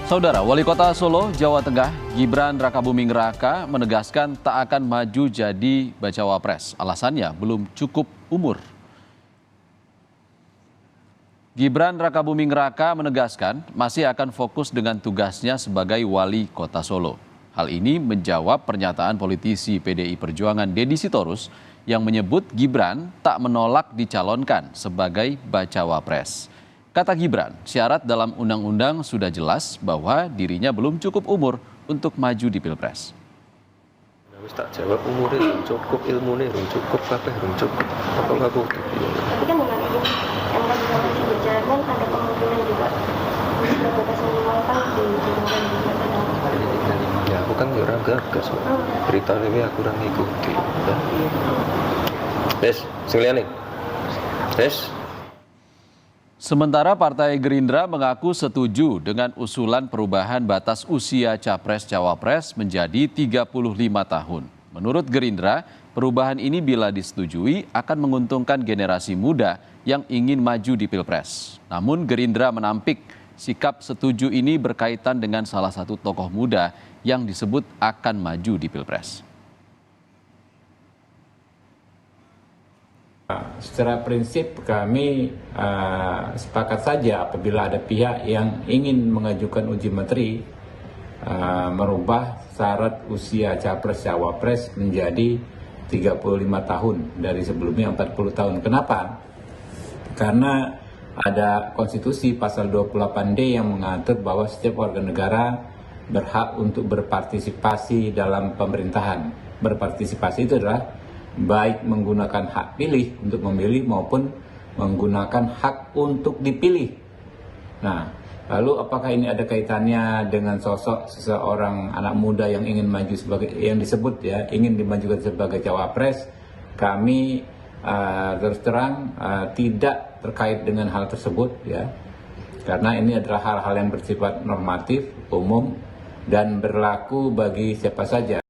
Saudara, Wali Kota Solo, Jawa Tengah, Gibran Rakabuming Raka menegaskan tak akan maju jadi bacawa pres. Alasannya belum cukup umur. Gibran Rakabuming Raka menegaskan masih akan fokus dengan tugasnya sebagai Wali Kota Solo. Hal ini menjawab pernyataan politisi PDI Perjuangan Deddy Sitorus yang menyebut Gibran tak menolak dicalonkan sebagai bacawa pres. Kata Gibran, syarat dalam undang-undang sudah jelas bahwa dirinya belum cukup umur untuk maju di Pilpres. Wis tak jawab umure belum cukup, ilmune belum cukup, kabeh belum cukup. Apa aku? Tapi kan dengan ini yang masih berjalan ada kemungkinan juga beberapa semua kan diturunkan juga Ya aku kan ya orang gagas. Berita ini aku orang ngikuti. Yes, sing liyane. Yes. Sementara Partai Gerindra mengaku setuju dengan usulan perubahan batas usia Capres-Cawapres menjadi 35 tahun. Menurut Gerindra, perubahan ini bila disetujui akan menguntungkan generasi muda yang ingin maju di Pilpres. Namun Gerindra menampik sikap setuju ini berkaitan dengan salah satu tokoh muda yang disebut akan maju di Pilpres. Secara prinsip kami sepakat saja apabila ada pihak yang ingin mengajukan uji materi merubah syarat usia Capres-Cawapres menjadi 35 tahun dari sebelumnya 40 tahun. Kenapa? Karena ada konstitusi pasal 28D yang mengatur bahwa setiap warga negara berhak untuk berpartisipasi dalam pemerintahan. Berpartisipasi itu adalah baik menggunakan hak pilih untuk memilih maupun menggunakan hak untuk dipilih. Nah, lalu apakah ini ada kaitannya dengan sosok seseorang anak muda yang ingin maju sebagai yang disebut ya ingin dimajukan sebagai cawapres? Kami terus terang tidak terkait dengan hal tersebut ya, karena ini adalah hal-hal yang bersifat normatif, umum dan berlaku bagi siapa saja.